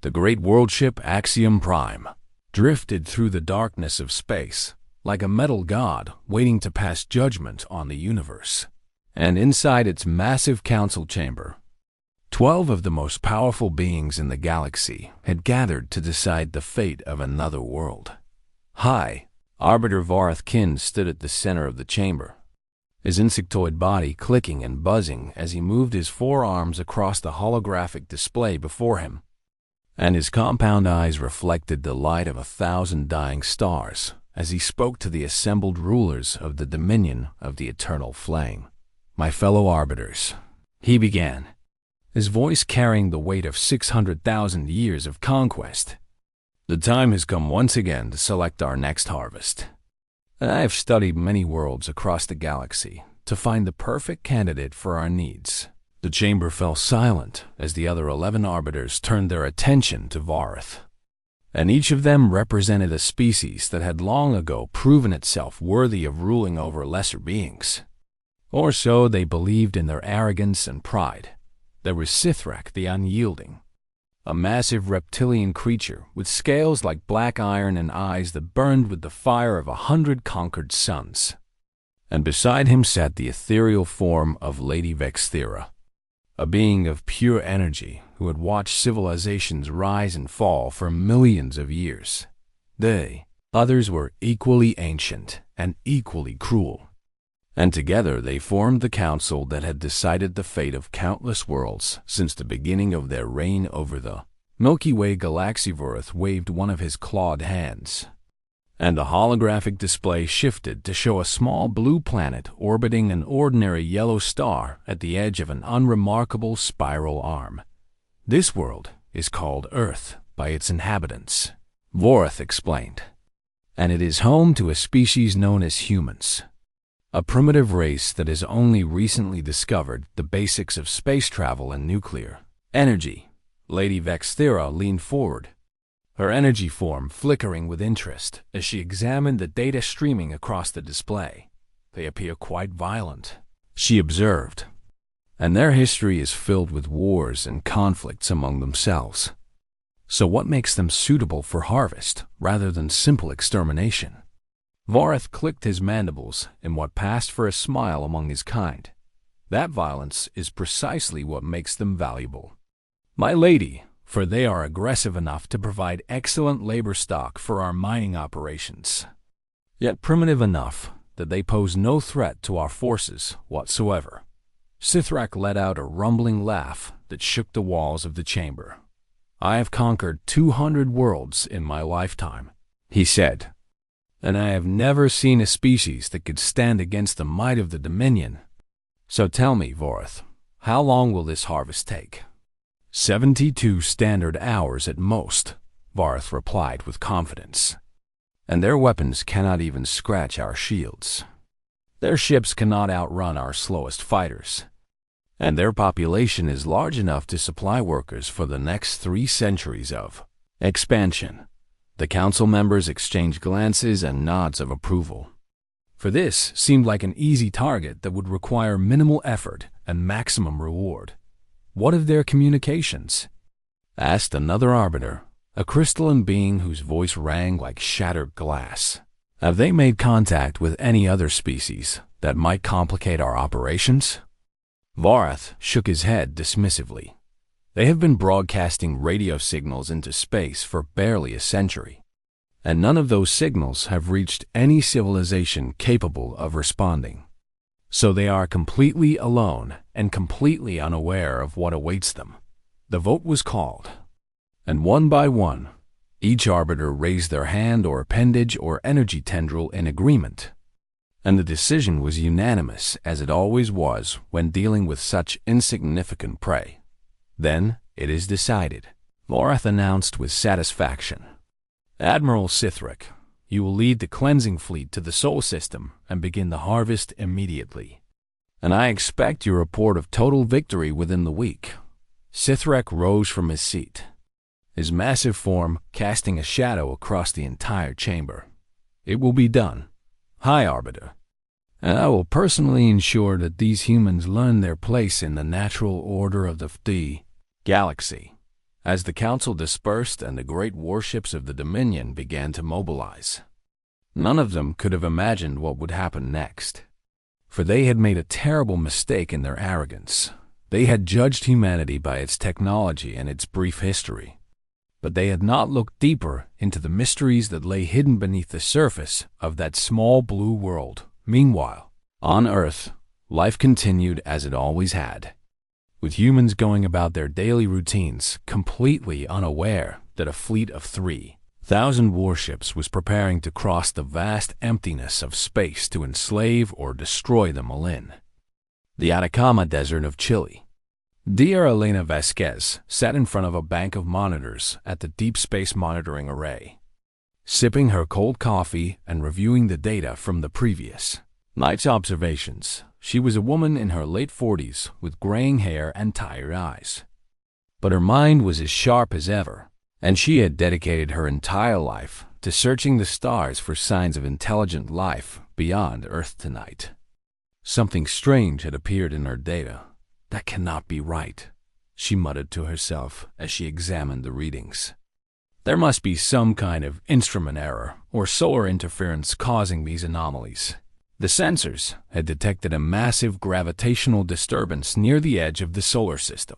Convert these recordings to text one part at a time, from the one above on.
The great world ship Axiom Prime drifted through the darkness of space like a metal god waiting to pass judgment on the universe. And inside its massive council chamber, 12 of the most powerful beings in the galaxy had gathered to decide the fate of another world. High Arbiter Vareth Kin stood at the center of the chamber, his insectoid body clicking and buzzing as he moved his forearms across the holographic display before him, and his compound eyes reflected the light of 1,000 dying stars as he spoke to the assembled rulers of the dominion of the eternal flame. "My fellow arbiters," he began, his voice carrying the weight of 600,000 years of conquest. "The time has come once again to select our next harvest. And I have studied many worlds across the galaxy to find the perfect candidate for our needs." The chamber fell silent as the other 11 arbiters turned their attention to Vareth. And each of them represented a species that had long ago proven itself worthy of ruling over lesser beings. Or so they believed in their arrogance and pride. There was Sithrak the Unyielding, a massive reptilian creature with scales like black iron and eyes that burned with the fire of 100 conquered suns. And beside him sat the ethereal form of Lady Vexthera, a being of pure energy who had watched civilizations rise and fall for millions of years. Others were equally ancient and equally cruel. And together they formed the council that had decided the fate of countless worlds since the beginning of their reign over the Milky Way galaxy. Vareth waved one of his clawed hands, and the holographic display shifted to show a small blue planet orbiting an ordinary yellow star at the edge of an unremarkable spiral arm. "This world is called Earth by its inhabitants," Vareth explained, "and it is home to a species known as humans. A primitive race that has only recently discovered the basics of space travel and nuclear energy." Lady Vexthera leaned forward, her energy form flickering with interest as she examined the data streaming across the display. "They appear quite violent," she observed, "and their history is filled with wars and conflicts among themselves. So what makes them suitable for harvest rather than simple extermination?" Vareth clicked his mandibles in what passed for a smile among his kind. "That violence is precisely what makes them valuable, my lady, for they are aggressive enough to provide excellent labor stock for our mining operations, yet primitive enough that they pose no threat to our forces whatsoever." Sithrak let out a rumbling laugh that shook the walls of the chamber. "I have conquered 200 worlds in my lifetime," he said, "and I have never seen a species that could stand against the might of the Dominion. So tell me, Vareth, how long will this harvest take?" 72 standard hours at most," Vareth replied with confidence. "And their weapons cannot even scratch our shields. Their ships cannot outrun our slowest fighters. And their population is large enough to supply workers for the next 3 centuries of expansion." The council members exchanged glances and nods of approval, for this seemed like an easy target that would require minimal effort and maximum reward. "What of their communications?" asked another arbiter, a crystalline being whose voice rang like shattered glass. "Have they made contact with any other species that might complicate our operations?" Vareth shook his head dismissively. "They have been broadcasting radio signals into space for barely a century, and none of those signals have reached any civilization capable of responding. So they are completely alone and completely unaware of what awaits them." The vote was called, and one by one, each arbiter raised their hand or appendage or energy tendril in agreement, and the decision was unanimous as it always was when dealing with such insignificant prey. "Then it is decided," Vareth announced with satisfaction. "Admiral Sithrak, you will lead the cleansing fleet to the Sol system and begin the harvest immediately. And I expect your report of total victory within the week." Sithrak rose from his seat, his massive form casting a shadow across the entire chamber. "It will be done, High Arbiter, and I will personally ensure that these humans learn their place in the natural order of the galaxy, as the council dispersed and the great warships of the Dominion began to mobilize. None of them could have imagined what would happen next, for they had made a terrible mistake in their arrogance. They had judged humanity by its technology and its brief history, but they had not looked deeper into the mysteries that lay hidden beneath the surface of that small blue world. Meanwhile, on Earth, life continued as it always had, with humans going about their daily routines, completely unaware that a fleet of 3,000 warships was preparing to cross the vast emptiness of space to enslave or destroy the Malin. The Atacama Desert of Chile. Dear Elena Vasquez sat in front of a bank of monitors at the Deep Space Monitoring Array, sipping her cold coffee and reviewing the data from the previous night's observations. She was a woman in her late 40s with graying hair and tired eyes. But her mind was as sharp as ever, and she had dedicated her entire life to searching the stars for signs of intelligent life beyond Earth tonight. Something strange had appeared in her data. That cannot be right, she muttered to herself as she examined the readings. There must be some kind of instrument error or solar interference causing these anomalies. The sensors had detected a massive gravitational disturbance near the edge of the solar system,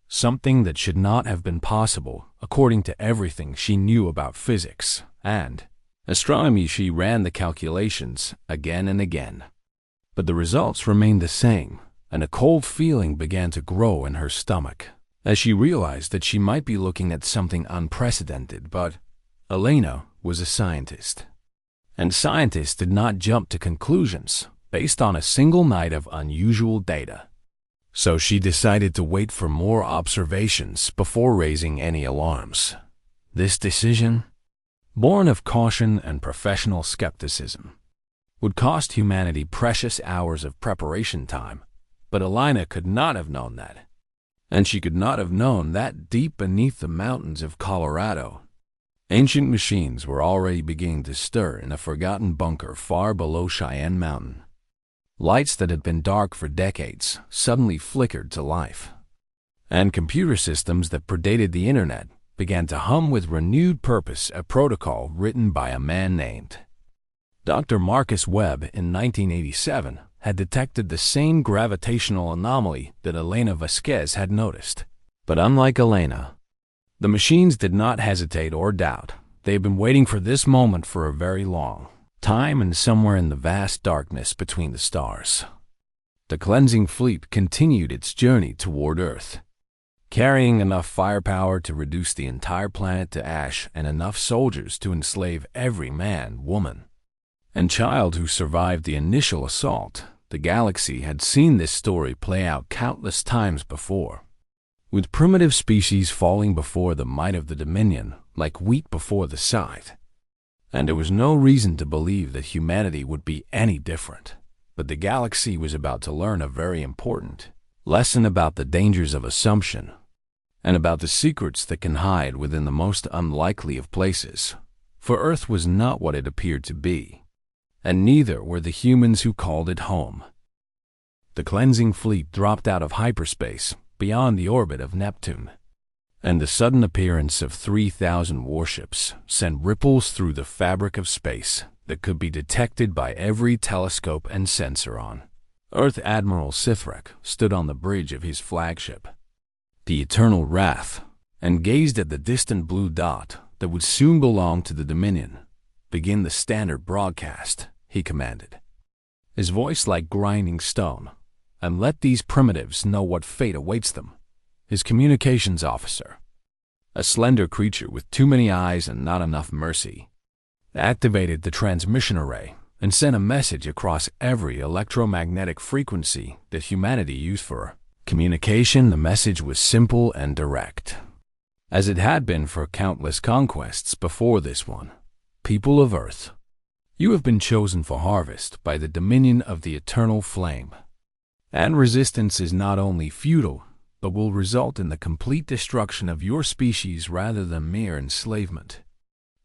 something that should not have been possible according to everything she knew about physics and astronomy. She ran the calculations again and again, but the results remained the same, and a cold feeling began to grow in her stomach as she realized that she might be looking at something unprecedented. But Elena was a scientist, and scientists did not jump to conclusions based on a single night of unusual data. So she decided to wait for more observations before raising any alarms. This decision, born of caution and professional skepticism, would cost humanity precious hours of preparation time. But Elena could not have known that, and she could not have known that deep beneath the mountains of Colorado, ancient machines were already beginning to stir in a forgotten bunker far below Cheyenne Mountain. Lights that had been dark for decades suddenly flickered to life, and computer systems that predated the internet began to hum with renewed purpose. A protocol written by a man named Dr. Marcus Webb in 1987 had detected the same gravitational anomaly that Elena Vasquez had noticed. But unlike Elena, the machines did not hesitate or doubt. They had been waiting for this moment for a very long time, and somewhere in the vast darkness between the stars, the cleansing fleet continued its journey toward Earth, carrying enough firepower to reduce the entire planet to ash and enough soldiers to enslave every man, woman, and child who survived the initial assault. The galaxy had seen this story play out countless times before, with primitive species falling before the might of the Dominion like wheat before the scythe. And there was no reason to believe that humanity would be any different. But the galaxy was about to learn a very important lesson about the dangers of assumption and about the secrets that can hide within the most unlikely of places. For Earth was not what it appeared to be, and neither were the humans who called it home. The cleansing fleet dropped out of hyperspace beyond the orbit of Neptune, and the sudden appearance of 3,000 warships sent ripples through the fabric of space that could be detected by every telescope and sensor on Earth. Admiral Sithrak stood on the bridge of his flagship, the Eternal Wrath, and gazed at the distant blue dot that would soon belong to the Dominion. "Begin the standard broadcast," he commanded, his voice like grinding stone, "and let these primitives know what fate awaits them." His communications officer, a slender creature with too many eyes and not enough mercy, activated the transmission array and sent a message across every electromagnetic frequency that humanity used for communication. The message was simple and direct, as it had been for countless conquests before this one. "People of Earth, you have been chosen for harvest by the dominion of the eternal flame, and resistance is not only futile, but will result in the complete destruction of your species rather than mere enslavement.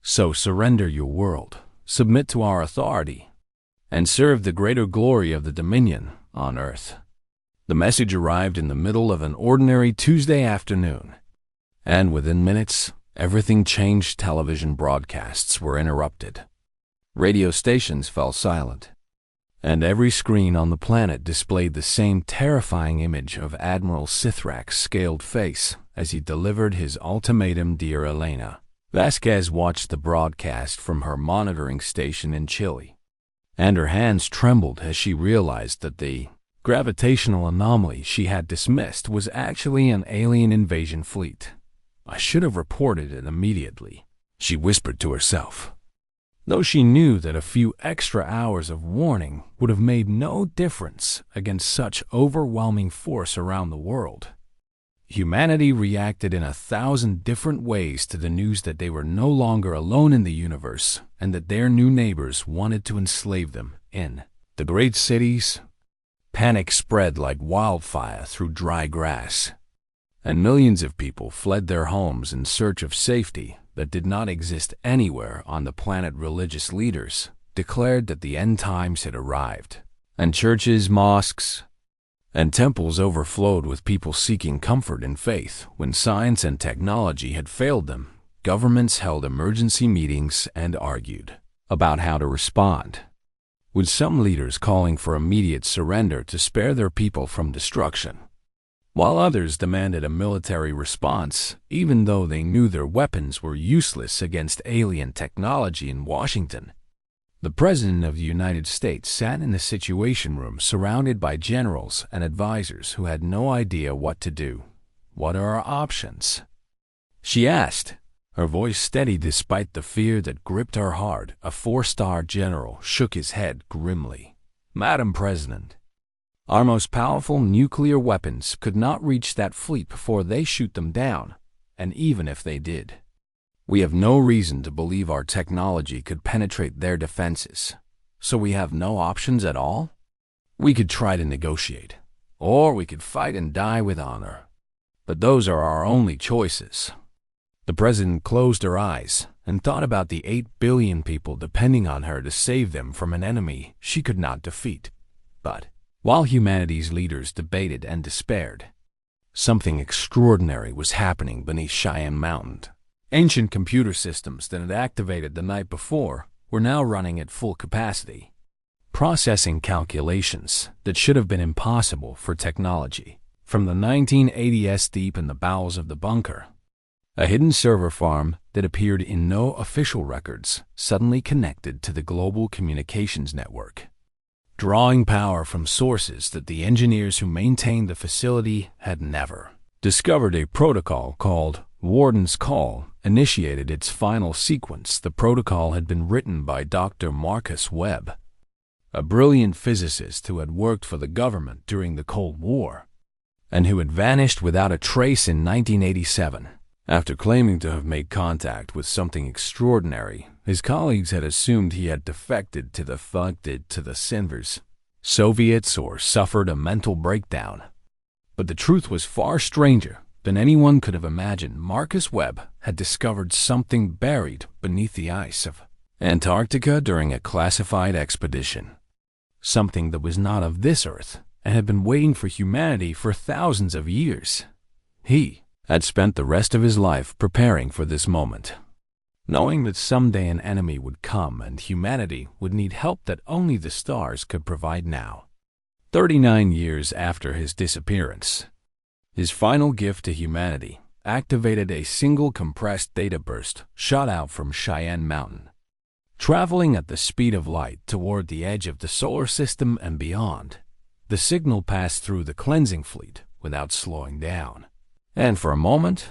So surrender your world, submit to our authority, and serve the greater glory of the dominion on Earth." The message arrived in the middle of an ordinary Tuesday afternoon, And within minutes, everything changed. Television broadcasts were interrupted. Radio stations fell silent. And every screen on the planet displayed the same terrifying image of Admiral Sithrak's scaled face as he delivered his ultimatum. Dear Elena, Vasquez watched the broadcast from her monitoring station in Chile, and her hands trembled as she realized that the gravitational anomaly she had dismissed was actually an alien invasion fleet. I should have reported it immediately, she whispered to herself, though she knew that a few extra hours of warning would have made no difference against such overwhelming force around the world. Humanity reacted in 1,000 different ways to the news that they were no longer alone in the universe and that their new neighbors wanted to enslave them in the great cities. Panic spread like wildfire through dry grass, and millions of people fled their homes in search of safety that did not exist anywhere on the planet. Religious leaders declared that the end times had arrived, and churches, mosques, and temples overflowed with people seeking comfort and faith. When science and technology had failed them, governments held emergency meetings and argued about how to respond, with some leaders calling for immediate surrender to spare their people from destruction, while others demanded a military response, even though they knew their weapons were useless against alien technology. In Washington, the President of the United States sat in the Situation Room surrounded by generals and advisors who had no idea what to do. What are our options? She asked, her voice steady despite the fear that gripped her heart. A 4-star general shook his head grimly. Madam President, our most powerful nuclear weapons could not reach that fleet before they shoot them down, and even if they did, we have no reason to believe our technology could penetrate their defenses. So we have no options at all? We could try to negotiate, or we could fight and die with honor. But those are our only choices. The President closed her eyes and thought about the 8 billion people depending on her to save them from an enemy she could not defeat. But while humanity's leaders debated and despaired, something extraordinary was happening beneath Cheyenne Mountain. Ancient computer systems that had activated the night before were now running at full capacity, processing calculations that should have been impossible for technology. From the 1980s, deep in the bowels of the bunker, a hidden server farm that appeared in no official records suddenly connected to the global communications network, drawing power from sources that the engineers who maintained the facility had never discovered. A protocol called Warden's Call initiated its final sequence. The protocol had been written by Dr. Marcus Webb, a brilliant physicist who had worked for the government during the Cold War, and who had vanished without a trace in 1987. After claiming to have made contact with something extraordinary, his colleagues had assumed he had defected to the Soviets or suffered a mental breakdown. But the truth was far stranger than anyone could have imagined. Marcus Webb had discovered something buried beneath the ice of Antarctica during a classified expedition. Something that was not of this earth and had been waiting for humanity for thousands of years. He had spent the rest of his life preparing for this moment, knowing that someday an enemy would come and humanity would need help that only the stars could provide. Now, 39 years after his disappearance, his final gift to humanity activated a single compressed data burst shot out from Cheyenne Mountain, traveling at the speed of light toward the edge of the solar system and beyond. The signal passed through the cleansing fleet without slowing down, and for a moment,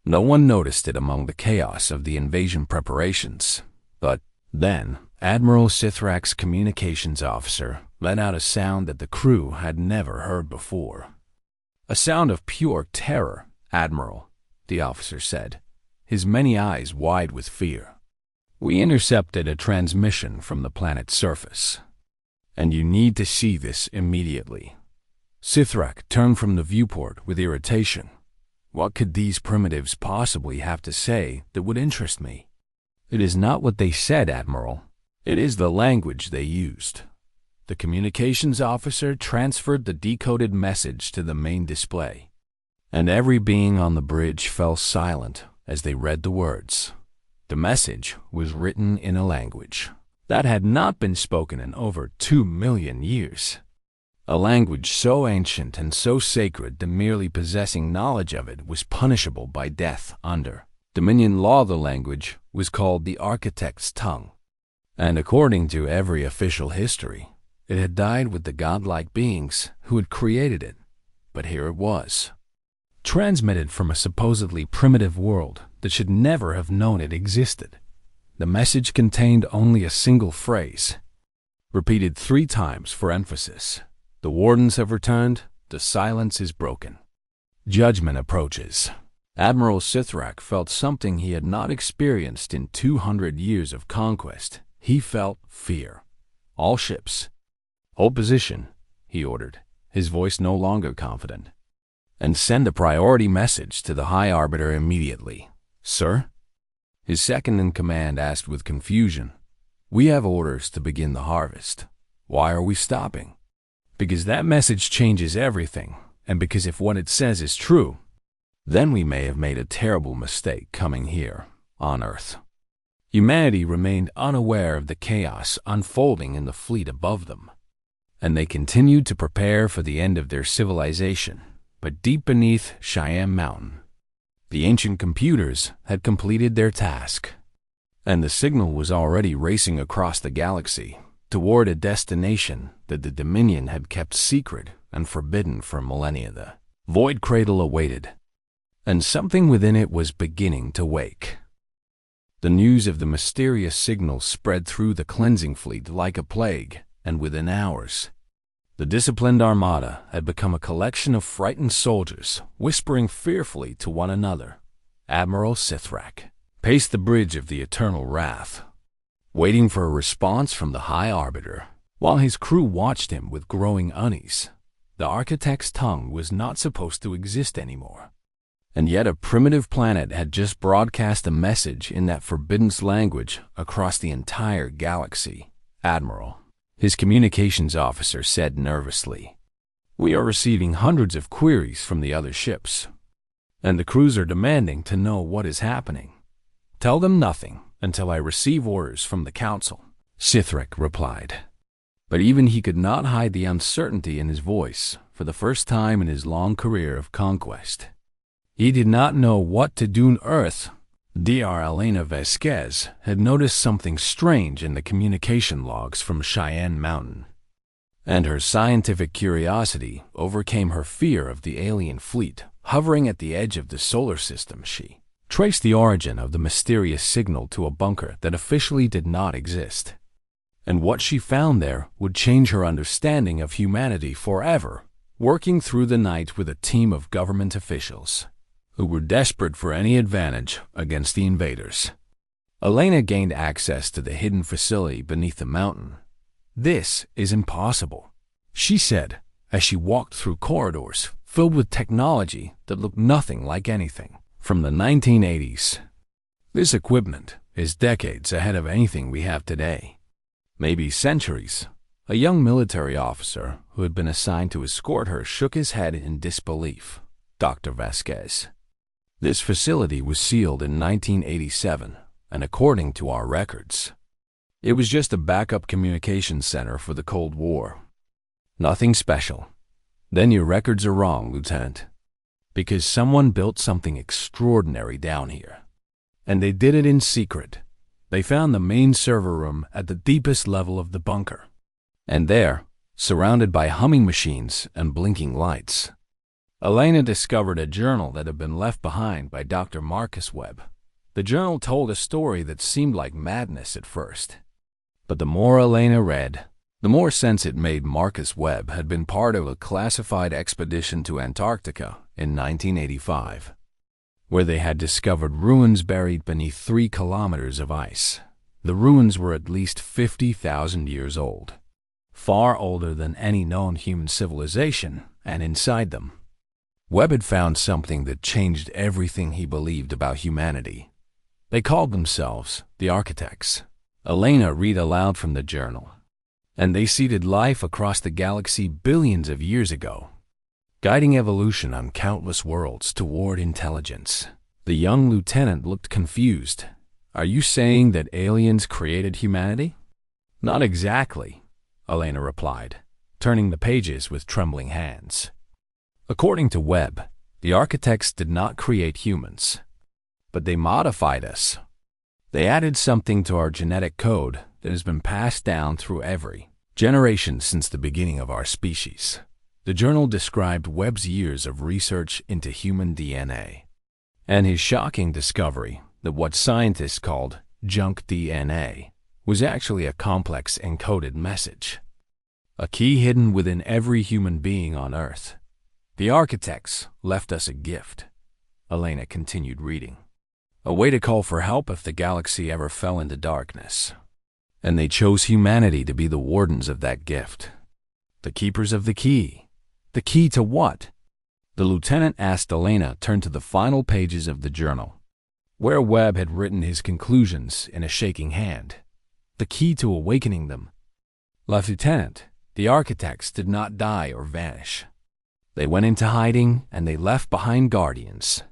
no one noticed it among the chaos of the invasion preparations. But then, Admiral Sithrak's communications officer let out a sound that the crew had never heard before. A sound of pure terror. Admiral, the officer said, his many eyes wide with fear. We intercepted a transmission from the planet's surface, and you need to see this immediately. Sithrak turned from the viewport with irritation. What could these primitives possibly have to say that would interest me? It is not what they said, Admiral. It is the language they used. The communications officer transferred the decoded message to the main display. and every being on the bridge fell silent as they read the words. The message was written in a language that had not been spoken in over 2 million years. A language so ancient and so sacred that merely possessing knowledge of it was punishable by death under Dominion law. The language was called the Architect's Tongue, and according to every official history, it had died with the godlike beings who had created it. But here it was, transmitted from a supposedly primitive world that should never have known it existed. The message contained only a single phrase, repeated 3 times for emphasis. The wardens have returned. The silence is broken. Judgment approaches. Admiral Sithrak felt something he had not experienced in 200 years of conquest. He felt fear. All ships, hold position, he ordered, his voice no longer confident. And send a priority message to the High Arbiter immediately. Sir? His second-in-command asked with confusion. We have orders to begin the harvest. Why are we stopping? Because that message changes everything, and because if what it says is true, then we may have made a terrible mistake coming here, on Earth. Humanity remained unaware of the chaos unfolding in the fleet above them, and they continued to prepare for the end of their civilization. But deep beneath Cheyenne Mountain, the ancient computers had completed their task, and the signal was already racing across the galaxy toward a destination that the Dominion had kept secret and forbidden for millennia. The void cradle awaited, and something within it was beginning to wake. The news of the mysterious signal spread through the cleansing fleet like a plague, and within hours, the disciplined armada had become a collection of frightened soldiers whispering fearfully to one another. Admiral Sithrak paced the bridge of the Eternal Wrath, waiting for a response from the High Arbiter, while his crew watched him with growing unease. The Architect's Tongue was not supposed to exist anymore, and yet a primitive planet had just broadcast a message in that forbidden language across the entire galaxy. Admiral, his communications officer said nervously, we are receiving hundreds of queries from the other ships, and the crews are demanding to know what is happening. Tell them nothing until I receive orders from the Council, Sithrak replied. But even he could not hide the uncertainty in his voice for the first time in his long career of conquest. He did not know what to do on Earth. Dr. Elena Vasquez had noticed something strange in the communication logs from Cheyenne Mountain, and her scientific curiosity overcame her fear of the alien fleet hovering at the edge of the solar system. She traced the origin of the mysterious signal to a bunker that officially did not exist, and what she found there would change her understanding of humanity forever. Working through the night with a team of government officials who were desperate for any advantage against the invaders, Elena gained access to the hidden facility beneath the mountain. This is impossible, she said as she walked through corridors filled with technology that looked nothing like anything from the 1980s. This equipment is decades ahead of anything we have today, maybe centuries. A young military officer who had been assigned to escort her shook his head in disbelief. Dr. Vasquez, this facility was sealed in 1987, and according to our records, it was just a backup communications center for the Cold War. Nothing special. Then your records are wrong, Lieutenant, because someone built something extraordinary down here, and they did it in secret. They found the main server room at the deepest level of the bunker, and there, surrounded by humming machines and blinking lights, Elena discovered a journal that had been left behind by Dr. Marcus Webb. The journal told a story that seemed like madness at first, but the more Elena read, the more sense it made. Marcus Webb had been part of a classified expedition to Antarctica in 1985, where they had discovered ruins buried beneath 3 kilometers of ice. The ruins were at least 50,000 years old, far older than any known human civilization, and inside them, Webb had found something that changed everything he believed about humanity. They called themselves the Architects. Elena read aloud from the journal. And they seeded life across the galaxy billions of years ago. guiding evolution on countless worlds toward intelligence. The young lieutenant looked confused. Are you saying that aliens created humanity? Not exactly, Elena replied, turning the pages with trembling hands. According to Webb, the architects did not create humans, but they modified us. They added something to our genetic code that has been passed down through every generation since the beginning of our species. The journal described Webb's years of research into human DNA and his shocking discovery that what scientists called junk DNA was actually a complex encoded message, a key hidden within every human being on Earth. The architects left us a gift, Elena continued reading, a way to call for help if the galaxy ever fell into darkness. And they chose humanity to be the wardens of that gift, the keepers of the key. The key to what? The lieutenant asked. Elena turned to the final pages of the journal, where Webb had written his conclusions in a shaking hand. The key to awakening them. Lieutenant, the architects did not die or vanish. They went into hiding and they left behind guardians,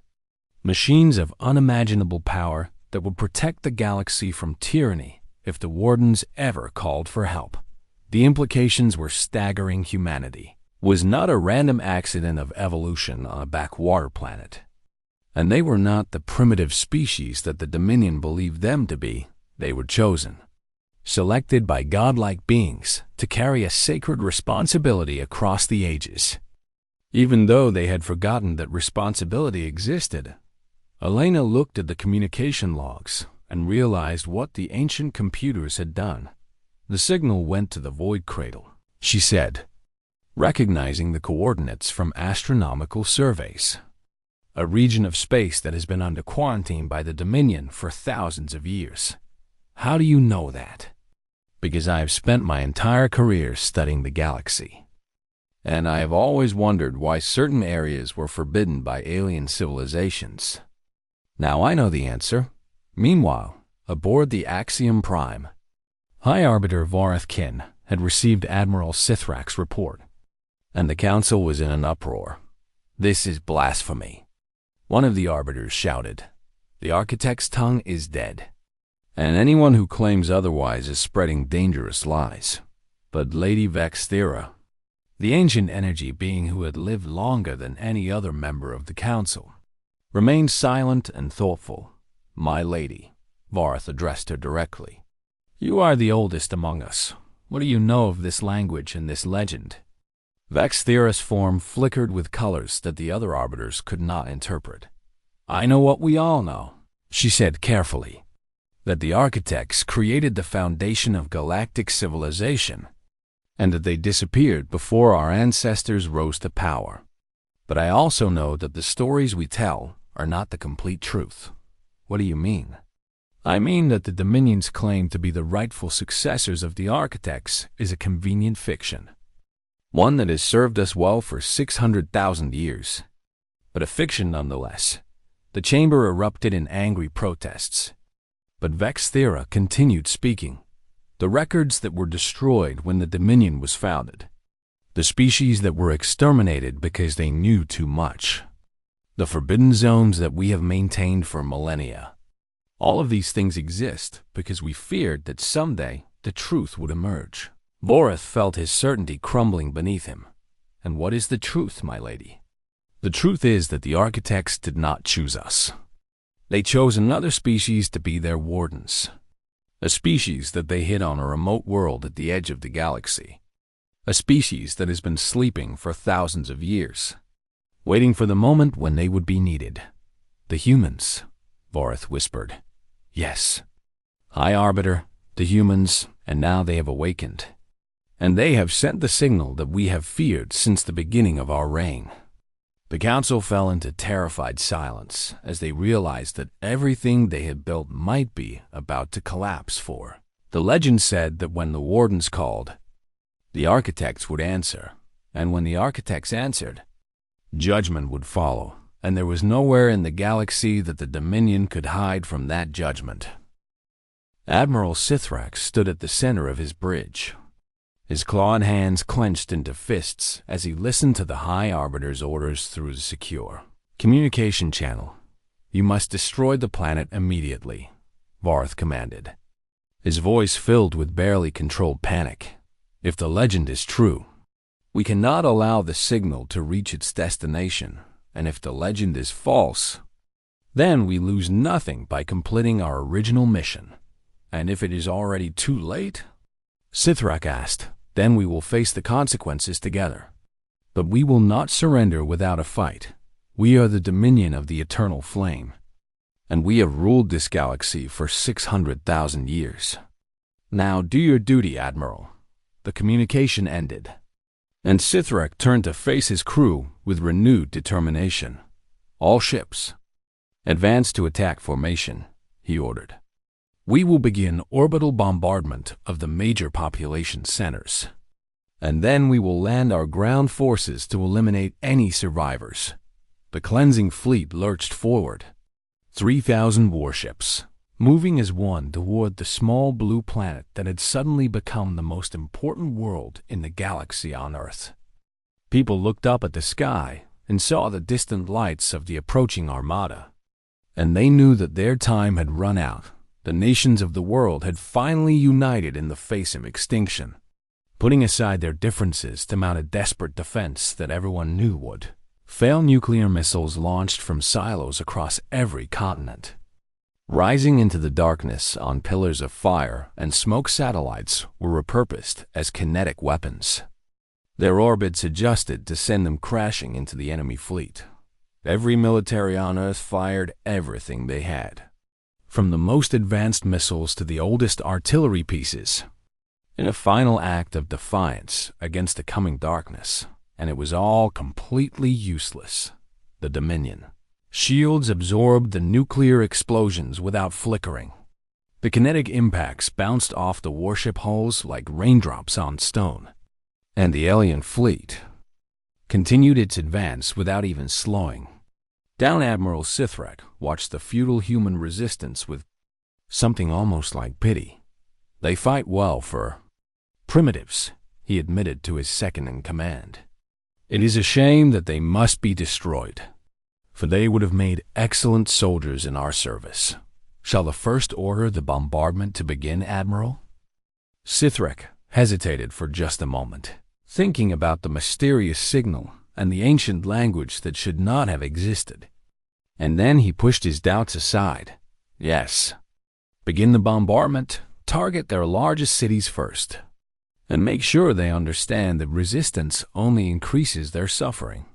machines of unimaginable power that would protect the galaxy from tyranny if the wardens ever called for help. The implications were staggering. Humanity was not a random accident of evolution on a backwater planet, and they were not the primitive species that the Dominion believed them to be. They were chosen, selected by godlike beings to carry a sacred responsibility across the ages. Even though they had forgotten that responsibility existed, Elena looked at the communication logs and realized what the ancient computers had done. The signal went to the void cradle, she said, recognizing the coordinates from astronomical surveys, a region of space that has been under quarantine by the Dominion for thousands of years. How do you know that? Because I have spent my entire career studying the galaxy, and I have always wondered why certain areas were forbidden by alien civilizations. Now I know the answer. Meanwhile, aboard the Axiom Prime, High Arbiter Vorathkin had received Admiral Sithrak's report, and the council was in an uproar. This is blasphemy, one of the arbiters shouted. The architect's tongue is dead, and anyone who claims otherwise is spreading dangerous lies. But Lady Vexthera, the ancient energy being who had lived longer than any other member of the council, remained silent and thoughtful. My lady, Vorath addressed her directly. You are the oldest among us. What do you know of this language and this legend? Vexthera's form flickered with colors that the other arbiters could not interpret. I know what we all know, she said carefully, that the architects created the foundation of galactic civilization, and that they disappeared before our ancestors rose to power. But I also know that the stories we tell are not the complete truth. What do you mean? I mean that the Dominion's claim to be the rightful successors of the architects is a convenient fiction, one that has served us well for 600,000 years, but a fiction nonetheless. The chamber erupted in angry protests, but Vexthera continued speaking. The records that were destroyed when the Dominion was founded, the species that were exterminated because they knew too much, the forbidden zones that we have maintained for millennia. All of these things exist because we feared that someday the truth would emerge. Vorath felt his certainty crumbling beneath him. And what is the truth, my lady? The truth is that the architects did not choose us. They chose another species to be their wardens, a species that they hid on a remote world at the edge of the galaxy, a species that has been sleeping for thousands of years, waiting for the moment when they would be needed. The humans, Vorath whispered. Yes, High Arbiter, the humans, and now they have awakened. And they have sent the signal that we have feared since the beginning of our reign. The council fell into terrified silence as they realized that everything they had built might be about to collapse. For the legend said that when the wardens called, the architects would answer, and when the architects answered, judgment would follow, and there was nowhere in the galaxy that the Dominion could hide from that judgment. Admiral Sithrak stood at the center of his bridge, his clawed hands clenched into fists as he listened to the High Arbiter's orders through the secure communication channel. "You must destroy the planet immediately," Varth commanded, his voice filled with barely controlled panic. "If the legend is true, we cannot allow the signal to reach its destination, and if the legend is false, then we lose nothing by completing our original mission. And if it is already too late?" Sithrak asked. "Then we will face the consequences together. But we will not surrender without a fight. We are the Dominion of the Eternal Flame, and we have ruled this galaxy for 600,000 years. Now do your duty, Admiral." The communication ended, and Sithrak turned to face his crew with renewed determination. "All ships, advance to attack formation," he ordered. "We will begin orbital bombardment of the major population centers, and then we will land our ground forces to eliminate any survivors." The cleansing fleet lurched forward, 3,000 warships, moving as one toward the small blue planet that had suddenly become the most important world in the galaxy on Earth. People looked up at the sky and saw the distant lights of the approaching armada, and they knew that their time had run out. The nations of the world had finally united in the face of extinction, putting aside their differences to mount a desperate defense that everyone knew would fail. Nuclear missiles launched from silos across every continent, rising into the darkness on pillars of fire, and smoke satellites were repurposed as kinetic weapons. Their orbits adjusted to send them crashing into the enemy fleet. Every military on Earth fired everything they had, from the most advanced missiles to the oldest artillery pieces, in a final act of defiance against the coming darkness, and it was all completely useless. The Dominion shields absorbed the nuclear explosions without flickering. The kinetic impacts bounced off the warship hulls like raindrops on stone, and the alien fleet continued its advance without even slowing down. Admiral Sithrak watched the futile human resistance with something almost like pity. "They fight well for primitives," he admitted to his second-in-command. "It is a shame that they must be destroyed, for they would have made excellent soldiers in our service. Shall the First order the bombardment to begin, Admiral?" Sithrak hesitated for just a moment, thinking about the mysterious signal and the ancient language that should not have existed. And then he pushed his doubts aside. "Yes, begin the bombardment, target their largest cities first, and make sure they understand that resistance only increases their suffering."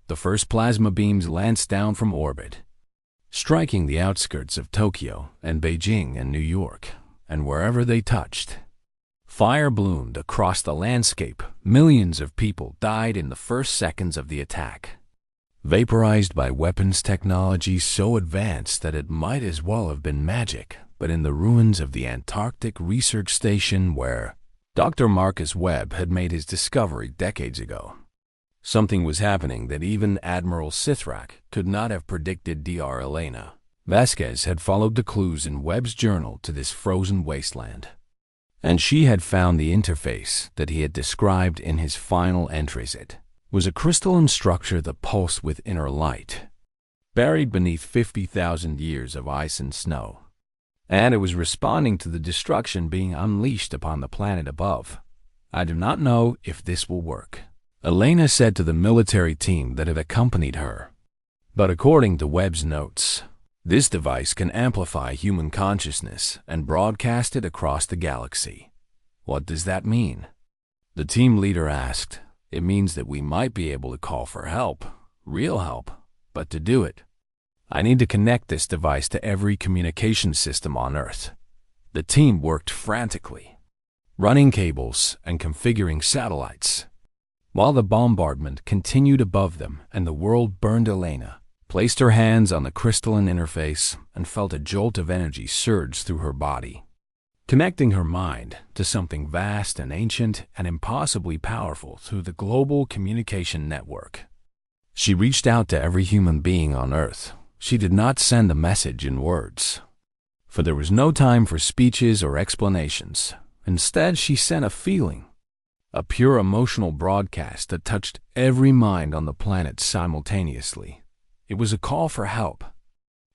The first plasma beams lanced down from orbit, striking the outskirts of Tokyo and Beijing and New York, and wherever they touched, fire bloomed across the landscape. Millions of people died in the first seconds of the attack, vaporized by weapons technology so advanced that it might as well have been magic. But in the ruins of the Antarctic Research Station, where Dr. Marcus Webb had made his discovery decades ago, something was happening that even Admiral Sithrak could not have predicted. Dr. Elena Vasquez had followed the clues in Webb's journal to this frozen wasteland, and she had found the interface that he had described in his final entries. It was a crystalline structure that pulsed with inner light, buried beneath 50,000 years of ice and snow, and it was responding to the destruction being unleashed upon the planet above. "I do not know if this will work," Elena said to the military team that had accompanied her. "But according to Webb's notes, this device can amplify human consciousness and broadcast it across the galaxy." "What does that mean?" the team leader asked. "It means that we might be able to call for help, real help, but to do it, I need to connect this device to every communication system on Earth." The team worked frantically, running cables and configuring satellites, while the bombardment continued above them and the world burned. Elena placed her hands on the crystalline interface and felt a jolt of energy surge through her body, connecting her mind to something vast and ancient and impossibly powerful through the global communication network. She reached out to every human being on Earth. She did not send a message in words, for there was no time for speeches or explanations. Instead, she sent a feeling, a pure emotional broadcast that touched every mind on the planet simultaneously. It was a call for help,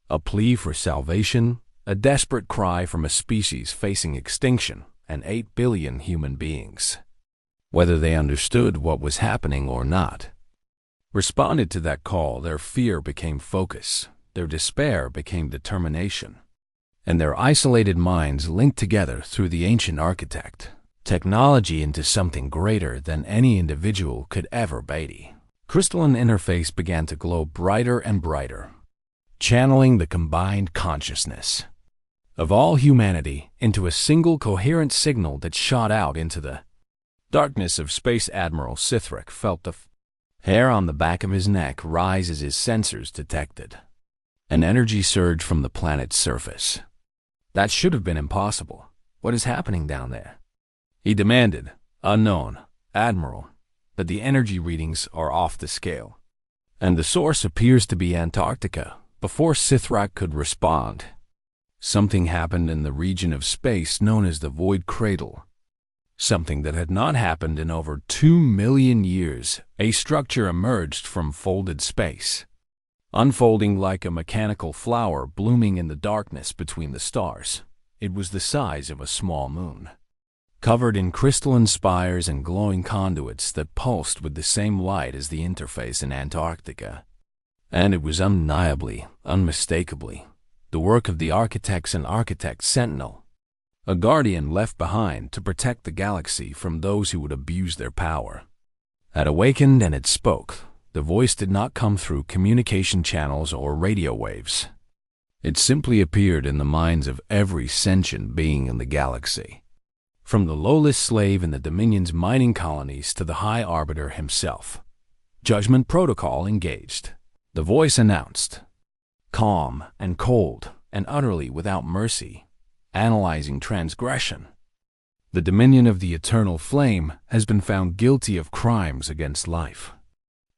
a plea for salvation, a desperate cry from a species facing extinction and 8 billion human beings. Whether they understood what was happening or not, responded to that call, their fear became focus, their despair became determination, and their isolated minds linked together through the ancient architect, technology into something greater than any individual could ever be. Crystalline interface began to glow brighter and brighter, channeling the combined consciousness of all humanity into a single coherent signal that shot out into the darkness of space. Admiral Sithrak felt the hair on the back of his neck rise as his sensors detected an energy surge from the planet's surface. That should have been impossible. What is happening down there? He demanded. Unknown, Admiral, but the energy readings are off the scale, and the source appears to be Antarctica. Before Sithrak could respond, something happened in the region of space known as the Void Cradle. Something that had not happened in over 2 million years. A structure emerged from folded space, unfolding like a mechanical flower blooming in the darkness between the stars. It was the size of a small moon, covered in crystalline spires and glowing conduits that pulsed with the same light as the interface in Antarctica. And it was undeniably, unmistakably, the work of the architects and architect Sentinel, a guardian left behind to protect the galaxy from those who would abuse their power. Had awakened and it spoke. The voice did not come through communication channels or radio waves. It simply appeared in the minds of every sentient being in the galaxy, from the lowless slave in the Dominion's mining colonies to the High Arbiter himself. Judgment protocol engaged. The voice announced, calm and cold and utterly without mercy, analyzing transgression. The Dominion of the Eternal Flame has been found guilty of crimes against life,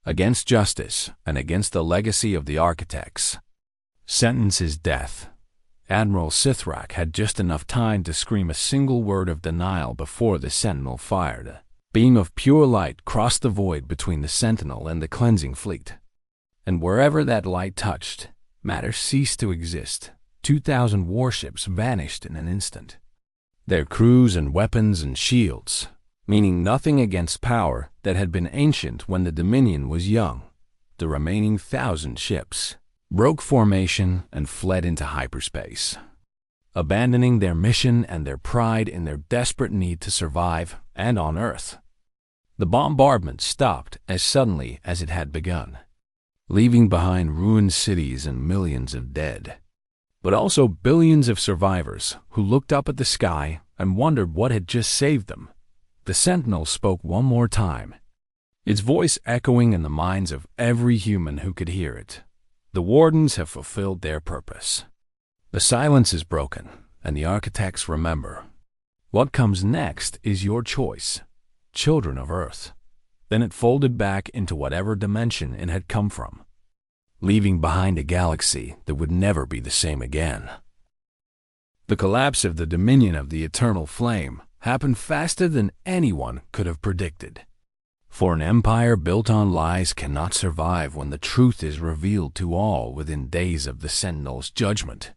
against justice, and against the legacy of the architects. Sentence is death. Admiral Sithrak had just enough time to scream a single word of denial before the Sentinel fired. A beam of pure light crossed the void between the Sentinel and the cleansing fleet. And wherever that light touched, matter ceased to exist. 2,000 warships vanished in an instant, their crews and weapons and shields meaning nothing against power that had been ancient when the Dominion was young. The remaining 1,000 ships broke formation and fled into hyperspace, abandoning their mission and their pride in their desperate need to survive. And on Earth, the bombardment stopped as suddenly as it had begun, leaving behind ruined cities and millions of dead, but also billions of survivors who looked up at the sky and wondered what had just saved them. The Sentinel spoke one more time, its voice echoing in the minds of every human who could hear it. The Wardens have fulfilled their purpose. The silence is broken, and the architects remember. What comes next is your choice, children of Earth. Then it folded back into whatever dimension it had come from, leaving behind a galaxy that would never be the same again. The collapse of the Dominion of the Eternal Flame happened faster than anyone could have predicted. For an empire built on lies cannot survive when the truth is revealed to all within days of the Sentinel's judgment.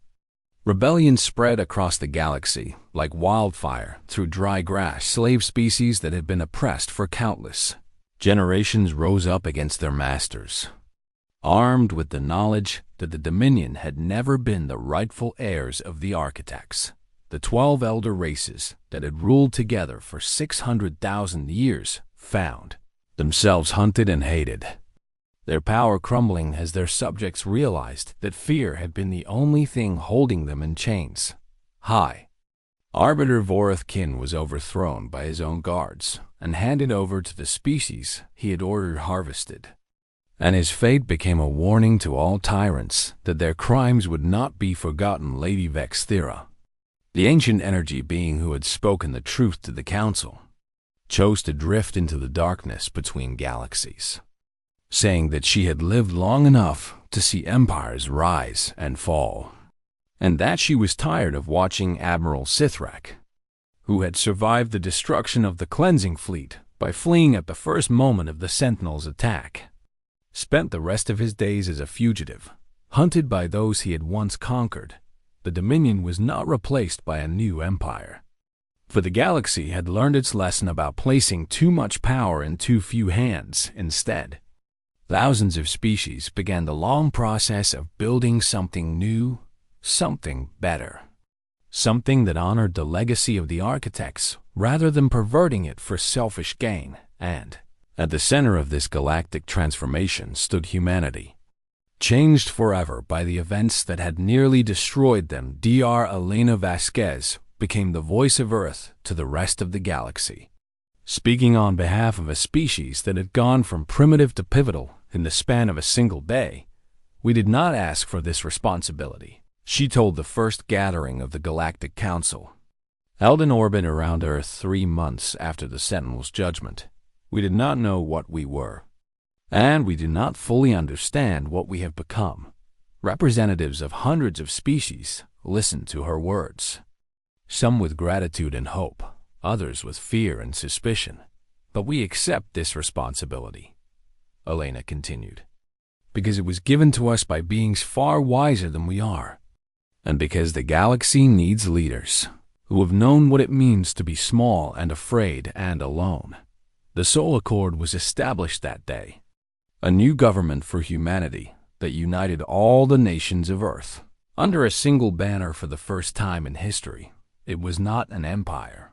Rebellion spread across the galaxy like wildfire through dry grass. Slave species that had been oppressed for countless generations rose up against their masters, armed with the knowledge that the Dominion had never been the rightful heirs of the architects. The 12 elder races that had ruled together for 600,000 years found themselves hunted and hated, their power crumbling as their subjects realized that fear had been the only thing holding them in chains. High Arbiter Vorath Kin was overthrown by his own guards and handed over to the species he had ordered harvested, and his fate became a warning to all tyrants that their crimes would not be forgotten. Lady Vexthera, the ancient energy being who had spoken the truth to the Council, chose to drift into the darkness between galaxies, saying that she had lived long enough to see empires rise and fall, and that she was tired of watching Admiral Sithrak, who had survived the destruction of the cleansing fleet, by fleeing at the first moment of the Sentinels' attack. Spent the rest of his days as a fugitive, hunted by those he had once conquered, the Dominion was not replaced by a new empire. For the galaxy had learned its lesson about placing too much power in too few hands instead. Thousands of species began the long process of building something new, something better. Something that honored the legacy of the architects rather than perverting it for selfish gain, and at the center of this galactic transformation stood humanity. Changed forever by the events that had nearly destroyed them, Dr. Elena Vasquez became the voice of Earth to the rest of the galaxy. Speaking on behalf of a species that had gone from primitive to pivotal in the span of a single day, we did not ask for this responsibility, she told the first gathering of the Galactic Council. Held in orbit around Earth 3 months after the Sentinel's judgment, we did not know what we were, and we did not fully understand what we have become. Representatives of hundreds of species listened to her words, some with gratitude and hope, others with fear and suspicion. But we accept this responsibility, Elena continued, because it was given to us by beings far wiser than we are, and because the galaxy needs leaders who have known what it means to be small and afraid and alone. The Soul Accord was established that day, a new government for humanity that united all the nations of Earth under a single banner for the first time in history. It was not an empire,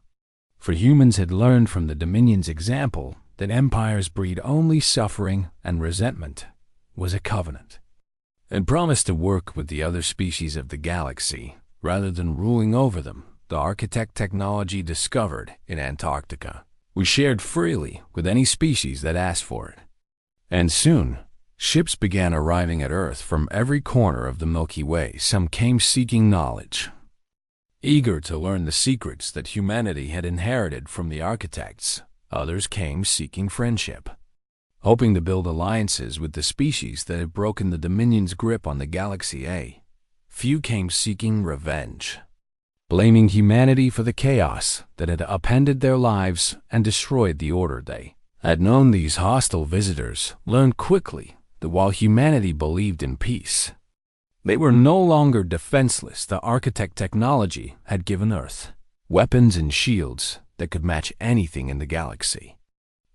for humans had learned from the Dominion's example that empires breed only suffering and resentment. Was a covenant, and promised to work with the other species of the galaxy rather than ruling over them. The architect technology discovered in Antarctica was shared freely with any species that asked for it. And soon, ships began arriving at Earth from every corner of the Milky Way. Some came seeking knowledge, eager to learn the secrets that humanity had inherited from the architects. Others came seeking friendship, hoping to build alliances with the species that had broken the Dominion's grip on the galaxy. Few came seeking revenge, blaming humanity for the chaos that had upended their lives and destroyed the order they had known. These hostile visitors learned quickly that while humanity believed in peace, they were no longer defenseless. The architect technology had given Earth weapons and shields that could match anything in the galaxy,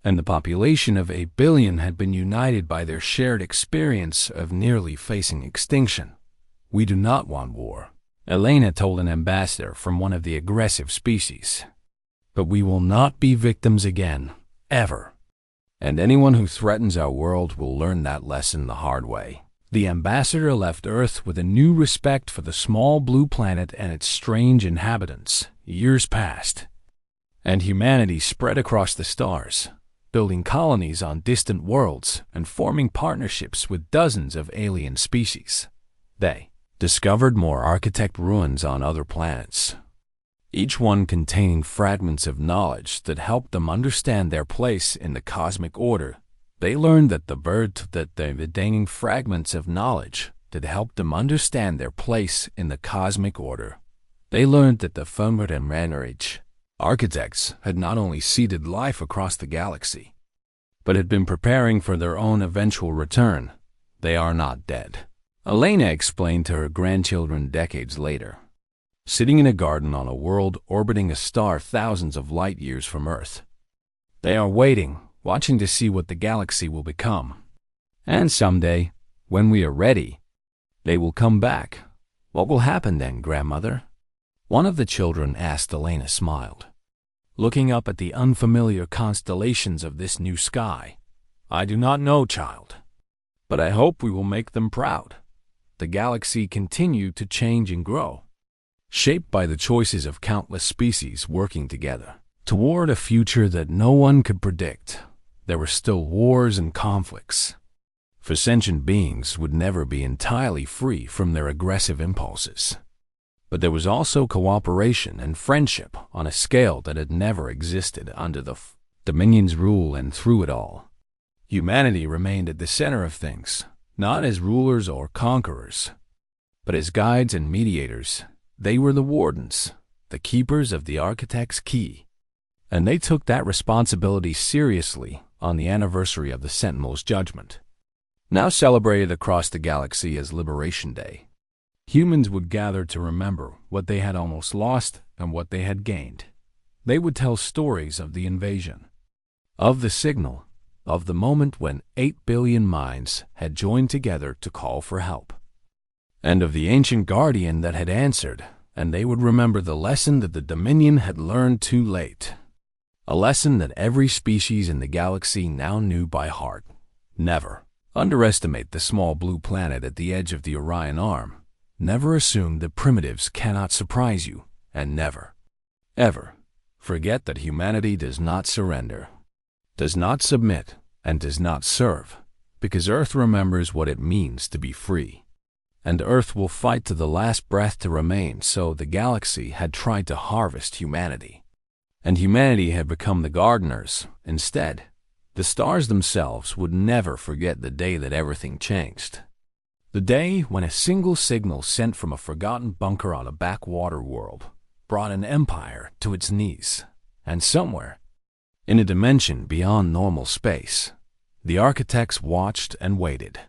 and the population of 8 billion had been united by their shared experience of nearly facing extinction. We do not want war, Elena told an ambassador from one of the aggressive species, but we will not be victims again, ever. And anyone who threatens our world will learn that lesson the hard way. The ambassador left Earth with a new respect for the small blue planet and its strange inhabitants. Years passed, and humanity spread across the stars, building colonies on distant worlds and forming partnerships with dozens of alien species. They discovered more architect ruins on other planets, each one containing fragments of knowledge that helped them understand their place in the cosmic order. They learned that containing fragments of knowledge that helped them understand their place in the cosmic order. They learned that the Funward and Ranarich architects had not only seeded life across the galaxy, but had been preparing for their own eventual return. They are not dead, Elena explained to her grandchildren decades later, sitting in a garden on a world orbiting a star thousands of light years from Earth. They are waiting, watching to see what the galaxy will become. And someday, when we are ready, they will come back. What will happen then, grandmother? One of the children asked. Elena smiled, looking up at the unfamiliar constellations of this new sky. I do not know, child, but I hope we will make them proud. The galaxy continued to change and grow, shaped by the choices of countless species working together toward a future that no one could predict. There were still wars and conflicts, for sentient beings would never be entirely free from their aggressive impulses. But there was also cooperation and friendship on a scale that had never existed under the Dominion's rule, and through it all, humanity remained at the center of things, not as rulers or conquerors, but as guides and mediators. They were the wardens, the keepers of the architect's key. And they took that responsibility seriously on the anniversary of the Sentinel's judgment, now celebrated across the galaxy as Liberation Day. Humans would gather to remember what they had almost lost and what they had gained. They would tell stories of the invasion, of the signal, of the moment when 8 billion minds had joined together to call for help, and of the ancient guardian that had answered, and they would remember the lesson that the Dominion had learned too late. A lesson that every species in the galaxy now knew by heart. Never underestimate the small blue planet at the edge of the Orion Arm. Never assume that primitives cannot surprise you, and never, ever, forget that humanity does not surrender, does not submit, and does not serve, because Earth remembers what it means to be free. And Earth will fight to the last breath to remain, so the galaxy had tried to harvest humanity. And humanity had become the gardeners. Instead, the stars themselves would never forget the day that everything changed. The day when a single signal sent from a forgotten bunker on a backwater world brought an empire to its knees. And somewhere, in a dimension beyond normal space, the architects watched and waited.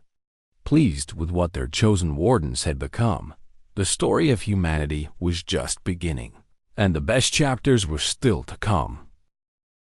Pleased with what their chosen wardens had become, the story of humanity was just beginning, and the best chapters were still to come.